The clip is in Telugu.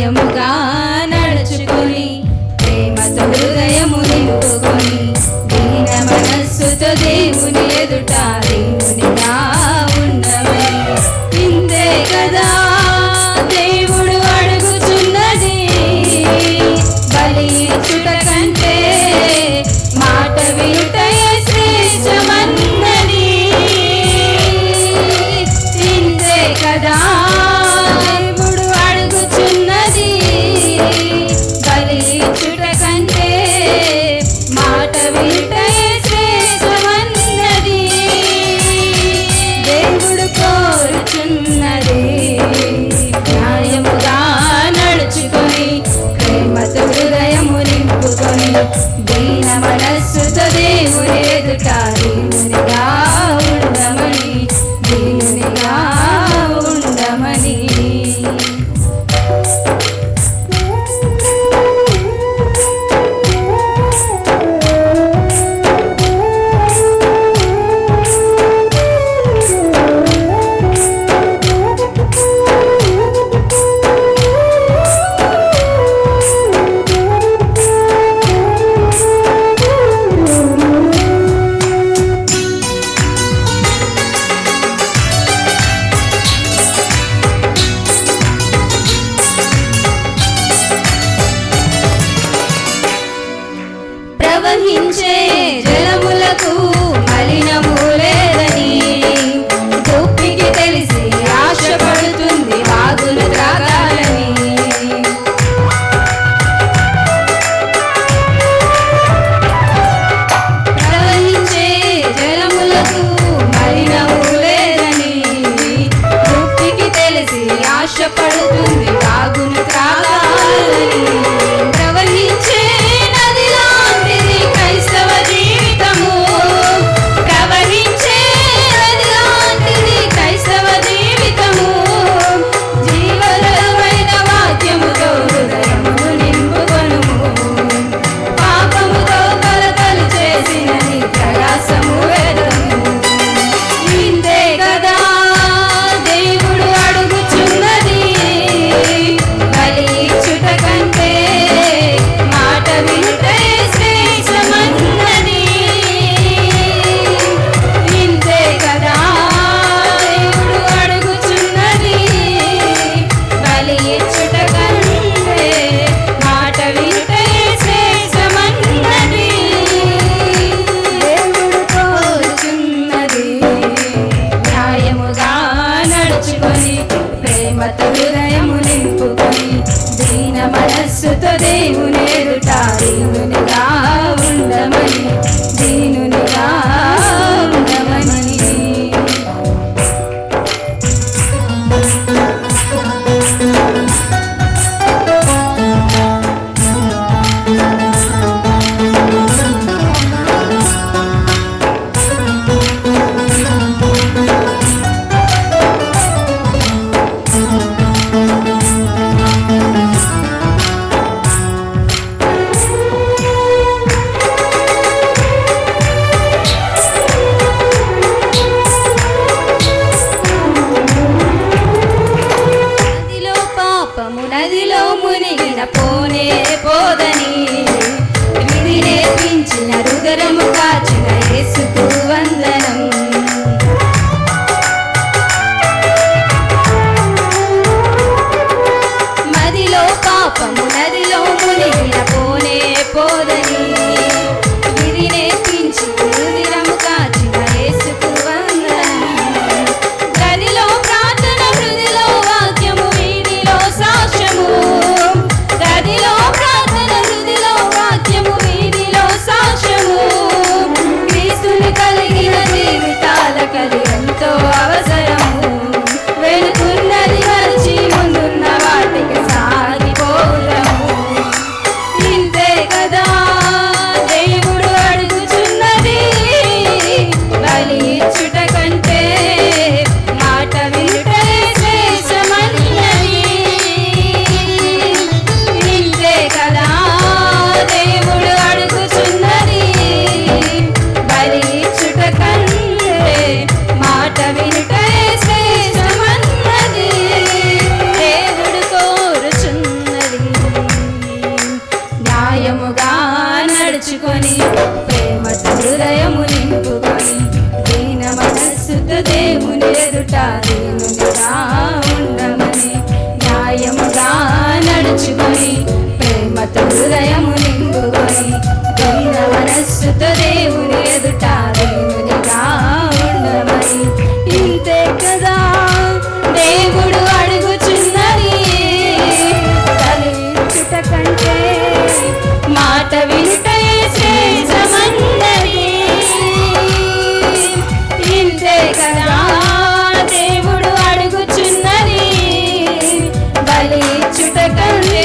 న్యాయముగా నడుచుకొని ప్రేమతో హృదయము నింపుకొని దీన మనస్సుతో దేవుని ఎదుట దేవునిగా ఉండమని. ఇంతే కదా దేవుడు అడుగుచున్నది, బలి ఇచ్చుట కంటే మాట వినుటయే శ్రేష్టమన్నది. ఇంతే కదా దేవుడు అడుగుచున్నది, బలి ఇచ్చుట కంటే మాట వినుటయే శ్రేష్టమన్నది. దేవుడు కోరుచున్నది న్యాయముగా నడుచుకొని ప్రేమతో హృదయము నింపుకొని దీన మనస్సుతో దేవుని ఎదుట దేవునిగా ఉండమని, దేవునిగా ఉండమని. ప్రవహించే జలములకు మలినము లేదని గొప్పికి తెలిసి ఆశపడుతుంది వాగులు త్రాగాలని. ప్రవహించే జలములకు మలినము లేదని గొప్పికి తెలిసి ఆశపడుతుంది వాగులు త్రాగాలని. ప్రవహించే క్రైస్తవ జీవితము, ప్రవహించే నదిలాంటిది క్రైస్తవ జీవితము. జీవరమైన వాక్యముతో హృదయమును నింపుకొనుము, పాపముతో కలతలు చేసిన నీ ప్రయాసము వ్యర్థము. ఇంతే కదా దేవుడు అడుగుచున్నది, బలి ఇచ్చుట కంటే మాట వినుటే శ్రేష్టమన్నది. ఇంతే కదా దేవుడు అడుగుచున్నది, బలి ఇచ్చుట కంటే మాట వినుటే శ్రేష్టమన్నది. దేవుడు కోరుచున్నది న్యాయముగా నడుచుకొని ప్రేమతో హృదయము నింపుకొని దీన మనస్సుతో దేవుని ఎదుట దేవునిగా ఉండమని, దీనునిగా ఉండమని. నదిలో మునిగిన పోనే పోదని విధి నేర్పించిన రుదరము కాచిన యేసుకు వందనం. మదిలో పాపము నదిలో మునిగిన పోనే పోదని విధి నేర్పించిన రుదరము కాచిన యేసుకు వందనం. గదిలో ప్రార్థన, హృదిలో వాక్యము, వీధిలో సాక్ష్యము. గదిలో ప్రార్థన, హృదిలో వాక్యము, వీధిలో సాక్ష్యము. క్రీస్తుని కలిగిన జీవితాలకది ఎంతో అవసరము. వెనుకున్నది మరచి ముందున్న వాటికి సాగిపోదము. న్యాయముగా నడుచుకొని ప్రేమతో హృదయము నింపుకొని దీన మనస్సుతో దేవుని ఎదుట దేవునిగా ఉండమని. ఇంతే కదా దేవుడు అడుగుచున్నది, తలిచుట కంటే మాట వినుటే శ్రేష్టమన్నది. ఇంతే కదా దేవుడు అడుగుచున్నది, బలిచ్చుట కంటే